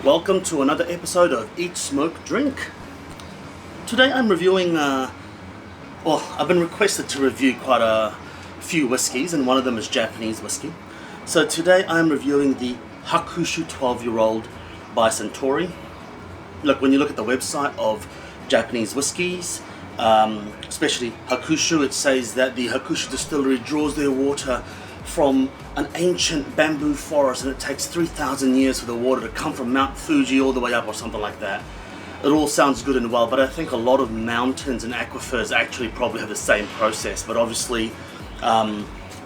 Welcome to another episode of Eat, Smoke, Drink. Today I'm reviewing, I've been requested to review quite a few whiskies, and one of them is Japanese whiskey. So today I'm reviewing the Hakushu 12-year-old by Suntory. Look, when you look at the website of Japanese whiskies, especially Hakushu, it says that the Hakushu distillery draws their water from an ancient bamboo forest, and it takes 3,000 years for the water to come from Mount Fuji all the way up or something like that. It all sounds good and well, but I think a lot of mountains and aquifers actually probably have the same process. But obviously,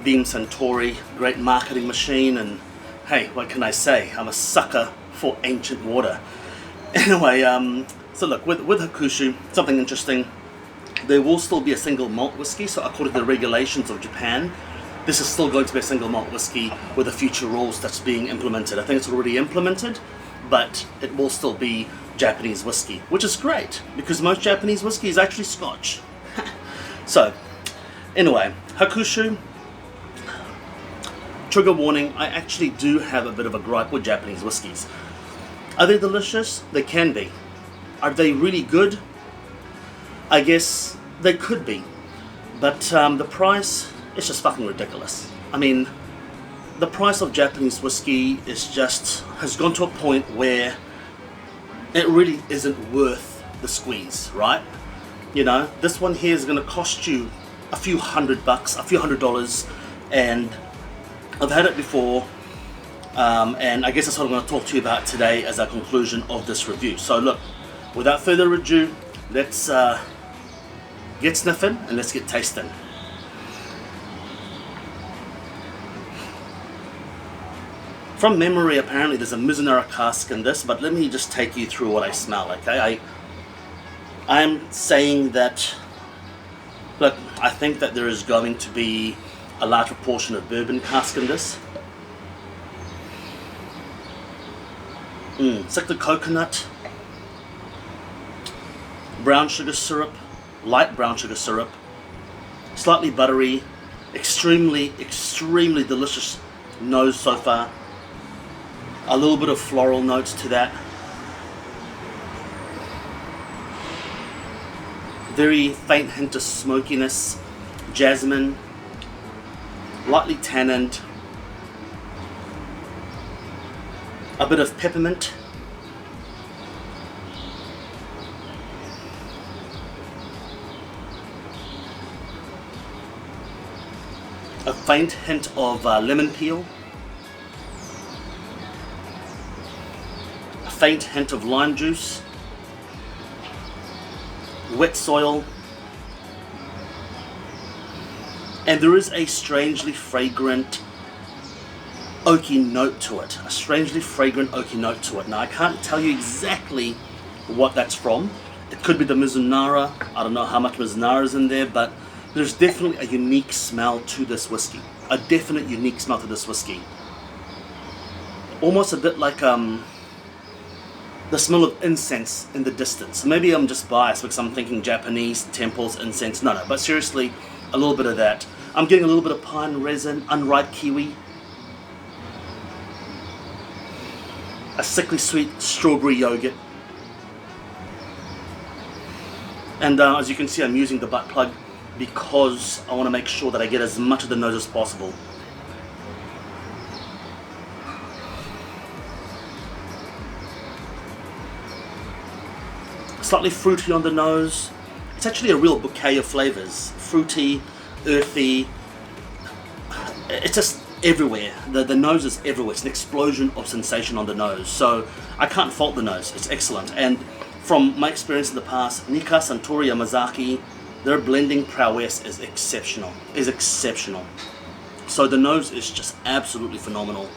being Suntory, great marketing machine, and hey, what can I say? I'm a sucker for ancient water. Anyway, so look, with Hakushu, something interesting. There will still be a single malt whiskey, so according to the regulations of Japan, this is still going to be a single malt whiskey with the future rules that's being implemented. I think it's already implemented, but it will still be Japanese whiskey, which is great because most Japanese whiskey is actually Scotch. So, anyway, Hakushu. Trigger warning, I actually do have a bit of a gripe with Japanese whiskies. Are they delicious? They can be. Are they really good? I guess they could be. But the price, it's just fucking ridiculous. I mean, the price of Japanese whiskey has gone to a point where it really isn't worth the squeeze, right? You know, this one here is going to cost you a few $100, a few $100, and I've had it before, and I guess that's what I'm going to talk to you about today as a conclusion of this review. So look, without further ado, let's get sniffing and let's get tasting. From memory, apparently there's a Mizunara cask in this, but let me just take you through what I smell, okay? I'm saying that, look, I think that there is going to be a large proportion of bourbon cask in this. It's like the coconut, brown sugar syrup, light brown sugar syrup, slightly buttery, extremely delicious nose so far. A little bit of floral notes to that. Very faint hint of smokiness, jasmine, lightly tannинed, a bit of peppermint, a faint hint of lemon peel, a faint hint of lime juice, wet soil, and there is a strangely fragrant oaky note to it. A strangely fragrant oaky note to it. Now I can't tell you exactly what that's from. It could be the Mizunara. I don't know how much Mizunara is in there, but there's definitely a unique smell to this whiskey. A definite unique smell to this whiskey. Almost a bit like the smell of incense in the distance. Maybe I'm just biased because I'm thinking Japanese temples, incense. No, but seriously, a little bit of that. I'm getting a little bit of pine resin, unripe kiwi, a sickly sweet strawberry yogurt, and as you can see, I'm using the butt plug because I want to make sure that I get as much of the nose as possible. Slightly fruity on the nose. It's actually a real bouquet of flavors. Fruity, earthy. It's just everywhere. The nose is everywhere. It's an explosion of sensation on the nose. So I can't fault the nose. It's excellent. And from my experience in the past, Nikka, Suntory, Yamazaki, their blending prowess is exceptional. So the nose is just absolutely phenomenal.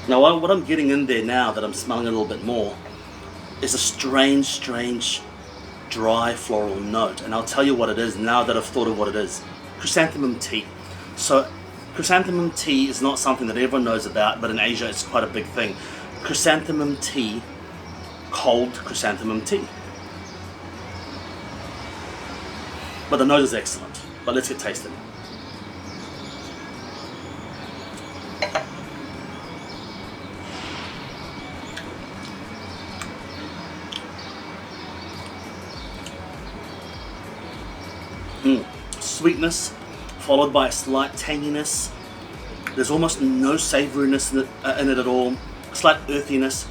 Now what I'm getting in there now that I'm smelling a little bit more is a strange dry floral note, and I'll tell you what it is now that I've thought of what it is. Chrysanthemum tea. So chrysanthemum tea is not something that everyone knows about, but in Asia it's quite a big thing. Chrysanthemum tea, cold chrysanthemum tea. But the nose is excellent. But let's get tasted. Sweetness, followed by a slight tanginess. There's almost no savouriness in it at all. Slight earthiness.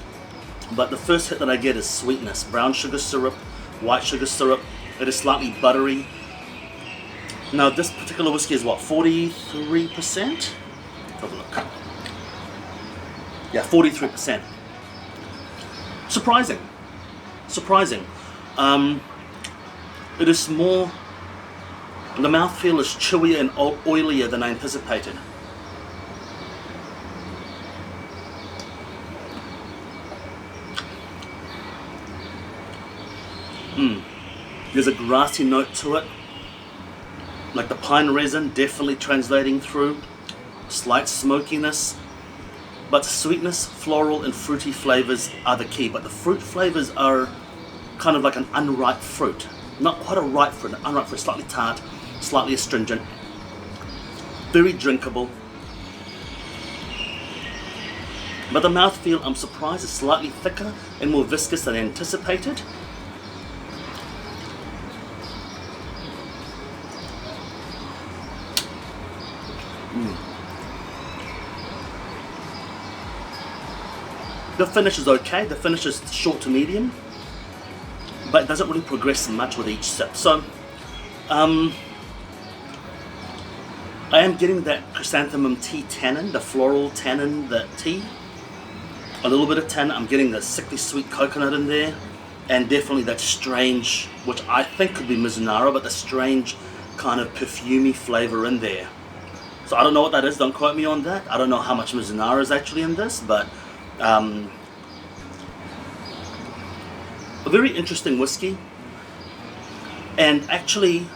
But the first hit that I get is sweetness. Brown sugar syrup, white sugar syrup. It is slightly buttery. Now this particular whiskey is what, 43%? Let's have a look. Yeah, 43%. Surprising. It is more, the mouthfeel is chewier and oilier than I anticipated. There's a grassy note to it, like the pine resin definitely translating through, slight smokiness, but sweetness, floral and fruity flavors are the key. But the fruit flavors are kind of like an unripe fruit, not quite a ripe fruit, an unripe fruit, slightly tart, slightly astringent, very drinkable. But the mouthfeel, I'm surprised, is slightly thicker and more viscous than anticipated. The finish is okay, the finish is short to medium, but it doesn't really progress much with each sip. So, I am getting that chrysanthemum tea tannin, the floral tannin, the tea. A little bit of tannin, I'm getting the sickly sweet coconut in there, and definitely that strange, which I think could be Mizunara, but the strange kind of perfumey flavor in there. So I don't know what that is, don't quote me on that. I don't know how much Mizunara is actually in this, but a very interesting whiskey. And actually,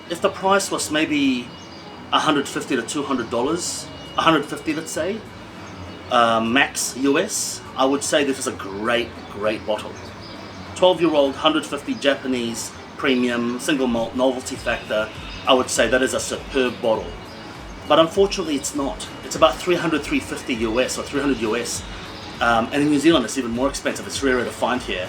if the price was maybe $150 to $200, $150 let's say, max US, I would say this is a great bottle. 12-year-old, 150 Japanese premium, single malt, novelty factor. I would say that is a superb bottle. But unfortunately it's not. It's about 300, 350 US or 300 US. And in New Zealand it's even more expensive, it's rarer to find here.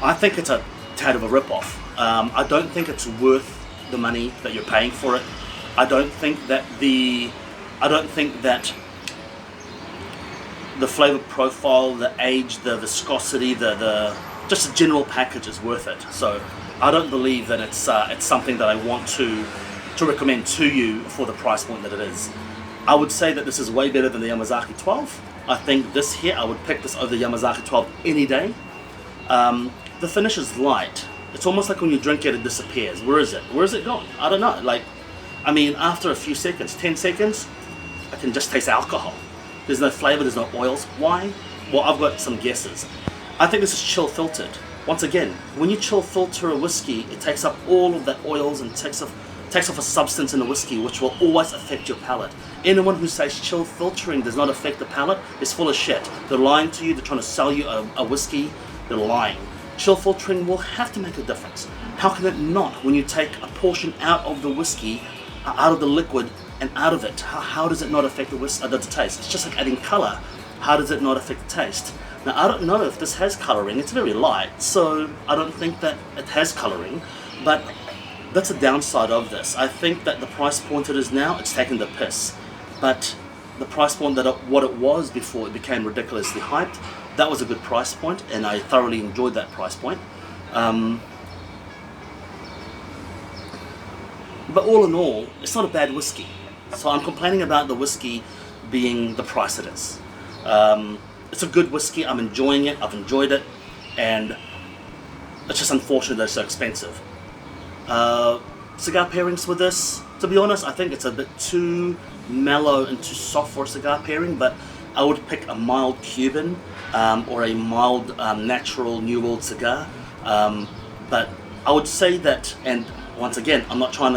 I think it's a tad of a rip-off. I don't think it's worth the money that you're paying for it. I don't think that the flavor profile, the age, the viscosity, just the general package is worth it. So I don't believe that it's something that I want to recommend to you for the price point that it is. I would say that this is way better than the Yamazaki 12. I think this here, I would pick this over the Yamazaki 12 any day. The finish is light. It's almost like when you drink it, it disappears. Where is it? Where is it gone? I don't know. Like, I mean, after a few seconds, 10 seconds, I can just taste alcohol. There's no flavor, there's no oils. Why? Well, I've got some guesses. I think this is chill filtered. Once again, when you chill filter a whiskey, it takes up all of the oils and takes off a substance in the whiskey, which will always affect your palate. Anyone who says chill filtering does not affect the palate is full of shit. They're lying to you, they're trying to sell you a whiskey, they're lying. Chill filtering will have to make a difference. How can it not when you take a portion out of the whiskey, out of the liquid, and out of it? How does it not affect the taste? It's just like adding color. How does it not affect the taste? Now, I don't know if this has coloring. It's very light, so I don't think that it has coloring, but that's a downside of this. I think that the price point it is now, it's taken the piss. But the price point what it was before it became ridiculously hyped, that was a good price point, and I thoroughly enjoyed that price point. But all in all, it's not a bad whiskey. So I'm complaining about the whiskey being the price it is. It's a good whiskey, I'm enjoying it, I've enjoyed it, and it's just unfortunate that it's so expensive. Cigar pairings with this, to be honest, I think it's a bit too mellow and too soft for a cigar pairing, but I would pick a mild Cuban or a mild natural New World cigar. But I would say that, and once again, I'm not trying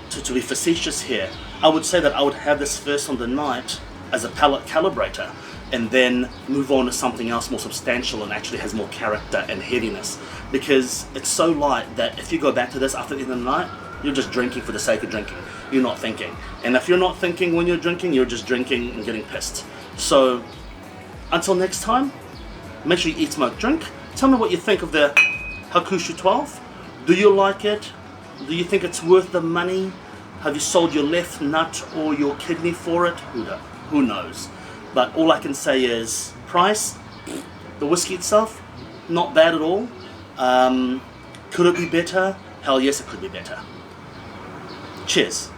to be facetious here, I would say that I would have this first on the night as a palate calibrator, and then move on to something else more substantial and actually has more character and heaviness, because it's so light that if you go back to this after the end of the night, you're just drinking for the sake of drinking. You're not thinking. And if you're not thinking when you're drinking, you're just drinking and getting pissed. So until next time, make sure you eat, smoke, drink. Tell me what you think of the Hakushu 12. Do you like it? Do you think it's worth the money? Have you sold your left nut or your kidney for it? Who knows? But all I can say is price, the whiskey itself, not bad at all. Could it be better? Hell yes, it could be better. Cheers.